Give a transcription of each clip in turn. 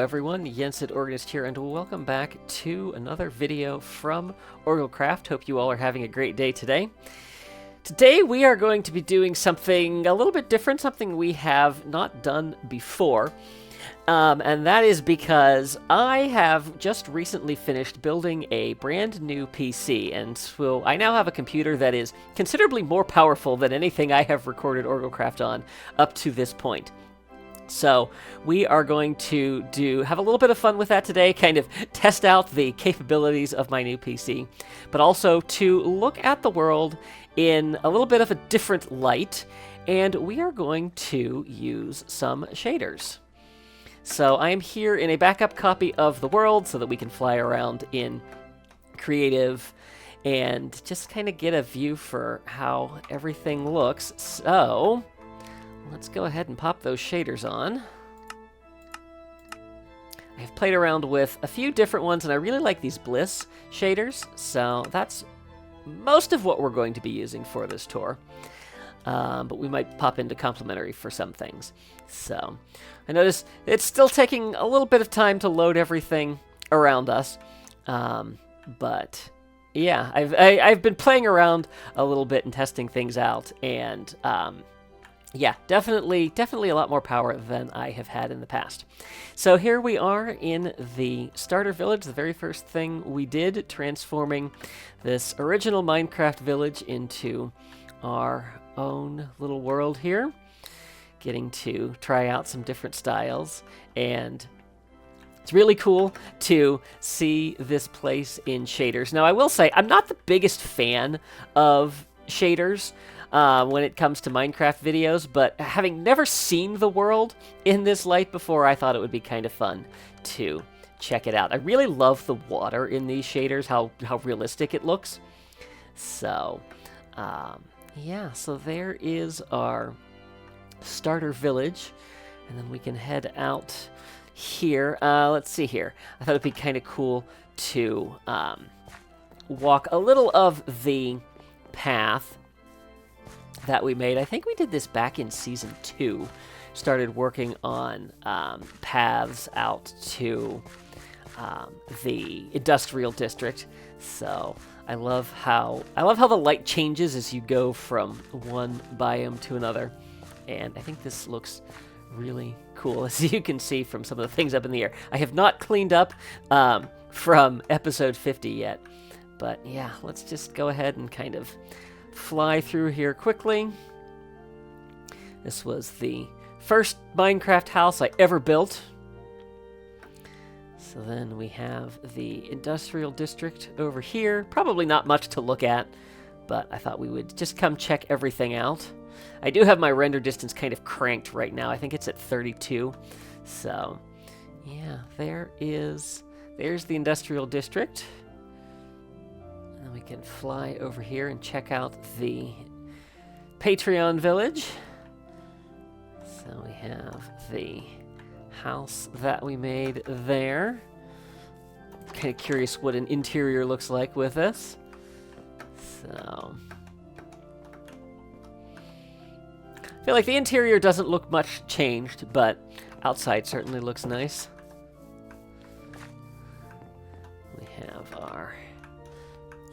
everyone, Yensid Organist here, and welcome back to another video from OrgelCraft. Hope you all are having a great day today. Today we are going to be doing something a little bit different, something we have not done before. And that is because I have just recently finished building a brand new PC, and so I now have a computer that is considerably more powerful than anything I have recorded OrgelCraft on up to this point. So we are going to have a little bit of fun with that today, kind of test out the capabilities of my new PC, but also to look at the world in a little bit of a different light, and we are going to use some shaders. So I am here in a backup copy of the world so that we can fly around in creative and just kind of get a view for how everything looks. So let's go ahead and pop those shaders on. I've played around with a few different ones, and I really like these Bliss shaders, so that's most of what we're going to be using for this tour. But we might pop into complementary for some things. So I notice it's still taking a little bit of time to load everything around us. But yeah, I've been playing around a little bit and testing things out, and yeah, definitely a lot more power than I have had in the past. So here we are in the starter village, the very first thing we did, transforming this original Minecraft village into our own little world here. Getting to try out some different styles, and it's really cool to see this place in shaders. Now I will say, I'm not the biggest fan of shaders when it comes to Minecraft videos, but having never seen the world in this light before, I thought it would be kind of fun to check it out. I really love the water in these shaders, how realistic it looks. So, yeah, so there is our starter village, and then we can head out here. Let's see here. I thought it'd be kind of cool to walk a little of the path that we made. I think we did this back in Season 2. Started working on paths out to the industrial district. So I love how the light changes as you go from one biome to another. And I think this looks really cool, as you can see from some of the things up in the air. I have not cleaned up from episode 50 yet. But yeah, let's just go ahead and kind of fly through here quickly. This was the first Minecraft house I ever built. So then we have the industrial district over here. Probably not much to look at, but I thought we would just come check everything out. I do have my render distance kind of cranked right now. I think it's at 32. So yeah, there's the industrial district. And then we can fly over here and check out the Patreon village. So we have the house that we made there. Kind of curious what an interior looks like with this. So I feel like the interior doesn't look much changed, but outside certainly looks nice. We have our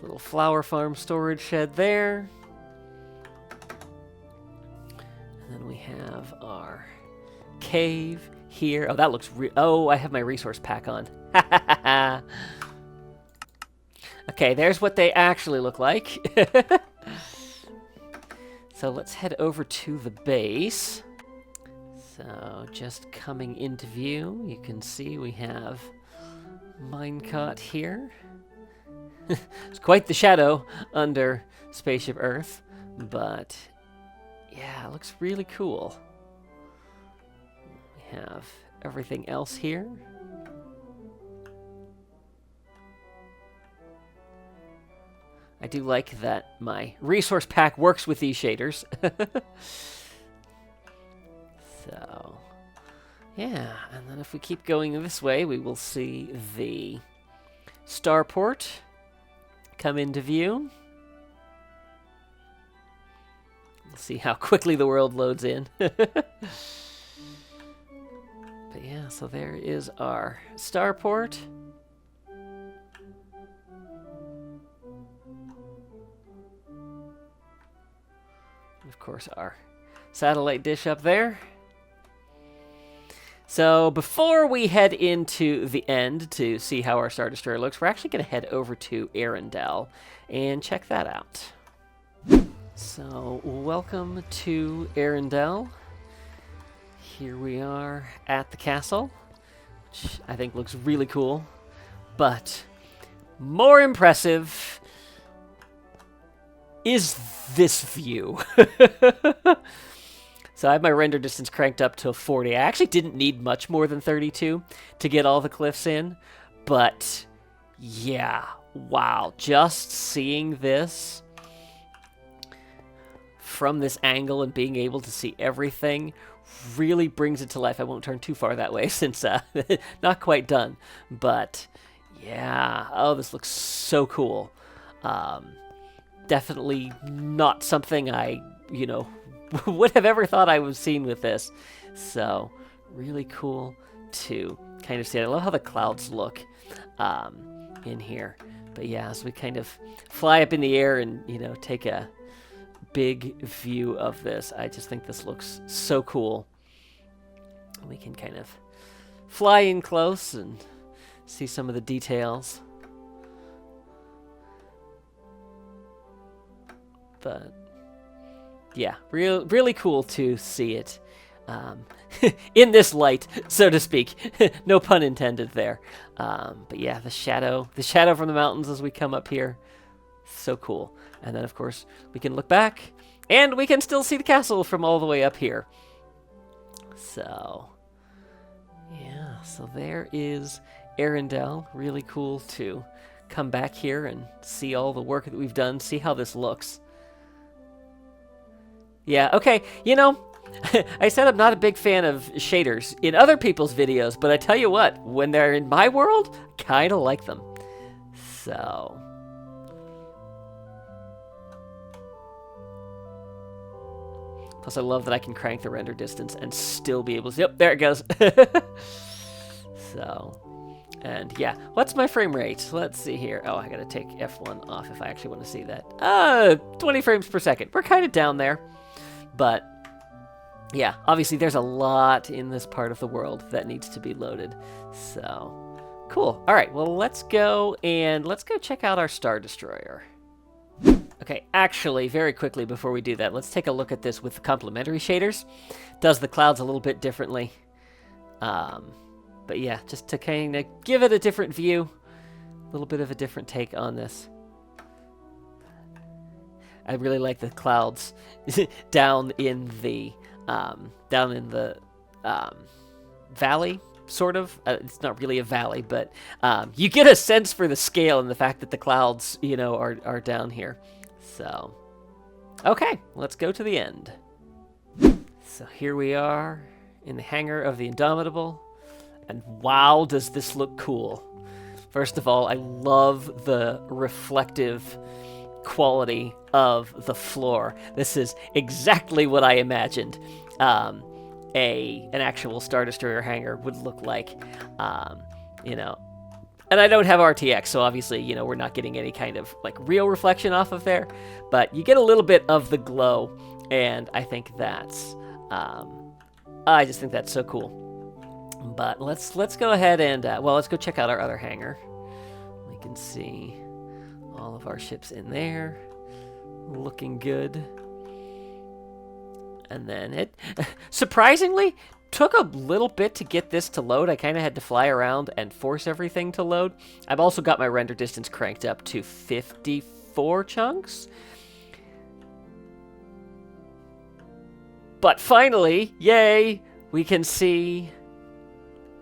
little flower farm storage shed there. And then we have our cave here. Oh, that looks oh, I have my resource pack on. Okay, there's what they actually look like. So let's head over to the base. So just coming into view, you can see we have minecart here. It's quite the shadow under Spaceship Earth, but yeah, it looks really cool. We have everything else here. I do like that my resource pack works with these shaders. So, yeah, and then if we keep going this way, we will see the starport come into view. We'll see how quickly the world loads in. But yeah, so there is our starport. Of course, our satellite dish up there. So before we head into the end to see how our Star Destroyer looks, we're actually going to head over to Arendelle and check that out. So welcome to Arendelle. Here we are at the castle, which I think looks really cool. But more impressive is this view. So I have my render distance cranked up to 40. I actually didn't need much more than 32 to get all the cliffs in. But yeah, wow. Just seeing this from this angle and being able to see everything really brings it to life. I won't turn too far that way since not quite done. But yeah, oh, this looks so cool. Definitely not something I, would have ever thought I was seeing with this. So really cool to kind of see it. I love how the clouds look in here. But yeah, as we kind of fly up in the air and, take a big view of this, I just think this looks so cool. We can kind of fly in close and see some of the details. But yeah, really cool to see it in this light, so to speak. No pun intended there. But yeah, the shadow from the mountains as we come up here, so cool. And then of course we can look back, and we can still see the castle from all the way up here. So yeah, so there is Arendelle. Really cool to come back here and see all the work that we've done, see how this looks. Yeah, okay, I said I'm not a big fan of shaders in other people's videos, but I tell you what, when they're in my world, I kind of like them. So plus I love that I can crank the render distance and still be able to... Yep, there it goes. So, and yeah, what's my frame rate? Let's see here. Oh, I gotta take F1 off if I actually want to see that. 20 frames per second. We're kind of down there. But yeah, obviously there's a lot in this part of the world that needs to be loaded. So cool. All right, well, let's go check out our Star Destroyer. Okay, actually, very quickly before we do that, let's take a look at this with the complementary shaders. Does the clouds a little bit differently. But yeah, just to kind of give it a different view, a little bit of a different take on this. I really like the clouds down in the valley, sort of. It's not really a valley, but you get a sense for the scale and the fact that the clouds, are down here. So, okay, let's go to the end. So here we are in the hangar of the Indomitable, and wow, does this look cool. First of all, I love the reflective quality of the floor. This is exactly what I imagined an actual Star Destroyer hangar would look like. And I don't have RTX, so obviously, we're not getting any kind of real reflection off of there, but you get a little bit of the glow, and I think that's I just think that's so cool. But let's go ahead and let's go check out our other hangar. We can see all of our ships in there, looking good. And then it surprisingly took a little bit to get this to load. I kind of had to fly around and force everything to load. I've also got my render distance cranked up to 54 chunks. But finally, yay, we can see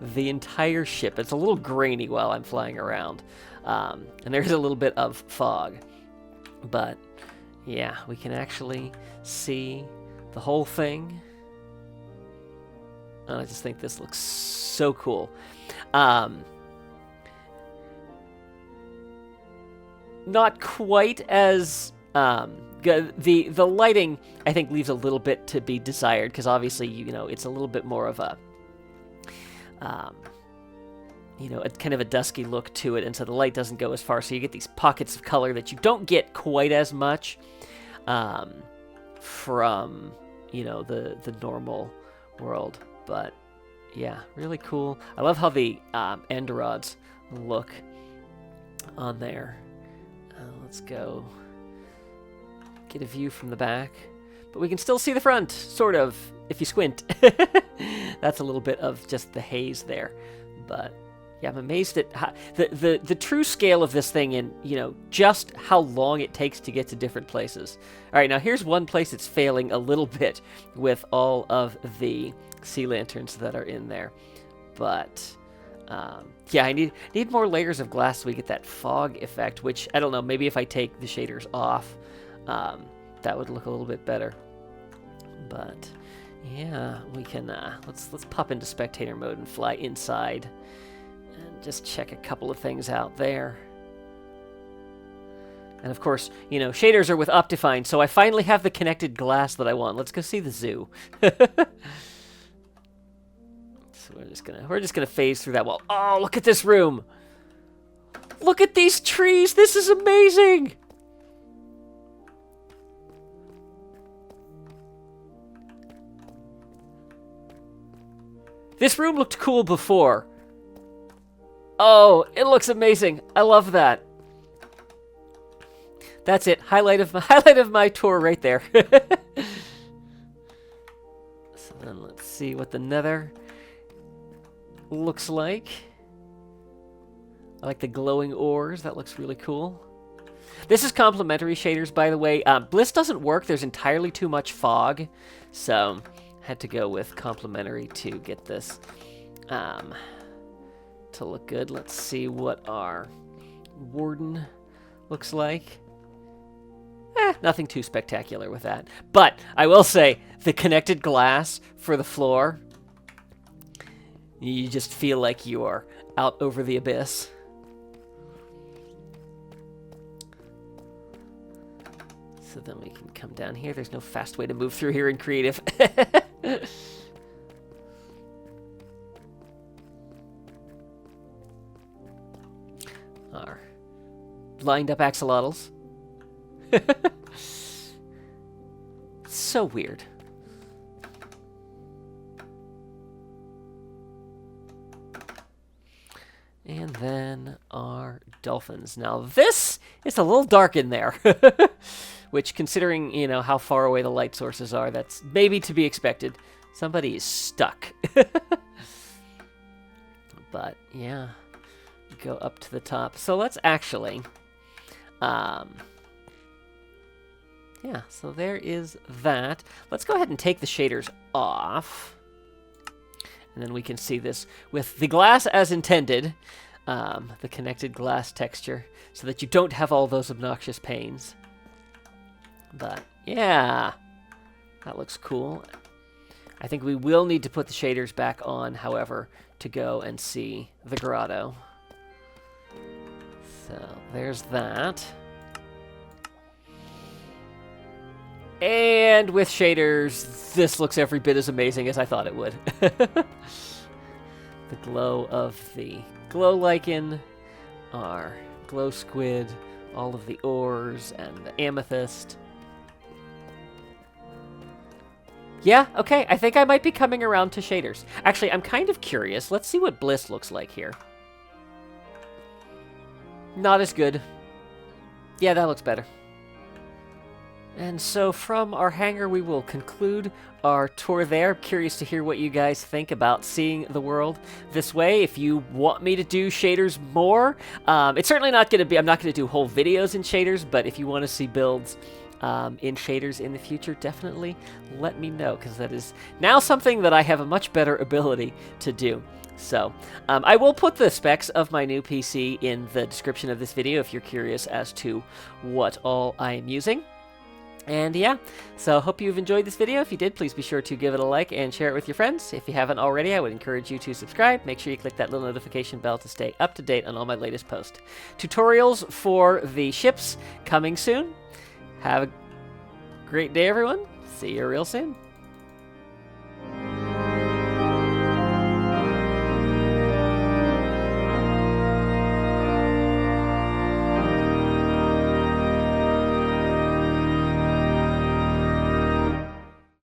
the entire ship. It's a little grainy while I'm flying around. And there's a little bit of fog. But yeah, we can actually see the whole thing. And I just think this looks so cool. Not quite as good. The lighting, I think, leaves a little bit to be desired, because obviously, it's a little bit more of a you know, a kind of a dusky look to it, and so the light doesn't go as far, so you get these pockets of color that you don't get quite as much from, you know, the normal world. But yeah, really cool. I love how the end rods look on there. Let's go get a view from the back, but we can still see the front, sort of, if you squint. That's a little bit of just the haze there, but yeah, I'm amazed at how, the true scale of this thing, and you know, just how long it takes to get to different places. All right, now here's one place it's failing a little bit with all of the sea lanterns that are in there, but yeah, I need more layers of glass so we get that fog effect, which I don't know, maybe if I take the shaders off, that would look a little bit better. But yeah, we can let's pop into spectator mode and fly inside and just check a couple of things out there. And of course, you know, shaders are with Optifine, so I finally have the connected glass that I want. Let's go see the zoo. So we're just gonna phase through that wall. Oh, look at this room! Look at these trees! This is amazing! This room looked cool before. Oh, it looks amazing. I love that. That's it. Highlight of my tour right there. So then let's see what the nether looks like. I like the glowing ores. That looks really cool. This is complementary shaders, by the way. Bliss doesn't work. There's entirely too much fog, so had to go with complementary to get this to look good. Let's see what our warden looks like. Nothing too spectacular with that. But I will say, the connected glass for the floor, you just feel like you are out over the abyss. So then we can come down here. There's no fast way to move through here in creative. Our lined up axolotls. So weird. And then our dolphins. Now this is a little dark in there. Which, considering, you know, how far away the light sources are, that's maybe to be expected. Somebody is stuck. But, yeah. Go up to the top. So let's actually... yeah, so there is that. Let's go ahead and take the shaders off. And then we can see this with the glass as intended. The connected glass texture. So that you don't have all those obnoxious panes. But, yeah. That looks cool. I think we will need to put the shaders back on, however, to go and see the grotto. So, there's that. And with shaders, this looks every bit as amazing as I thought it would. The glow of the glow lichen, our glow squid, all of the ores, and the amethyst. Yeah, okay, I think I might be coming around to shaders. Actually, I'm kind of curious. Let's see what Bliss looks like here. Not as good. Yeah, that looks better. And so from our hangar, we will conclude our tour there. I'm curious to hear what you guys think about seeing the world this way. If you want me to do shaders more, it's certainly not going to be, I'm not going to do whole videos in shaders, but if you want to see builds in shaders in the future, definitely let me know, because that is now something that I have a much better ability to do. So, I will put the specs of my new PC in the description of this video if you're curious as to what all I am using. And yeah, so hope you've enjoyed this video. If you did, please be sure to give it a like and share it with your friends. If you haven't already, I would encourage you to subscribe. Make sure you click that little notification bell to stay up to date on all my latest posts. Tutorials for the ships coming soon. Have a great day, everyone. See you real soon.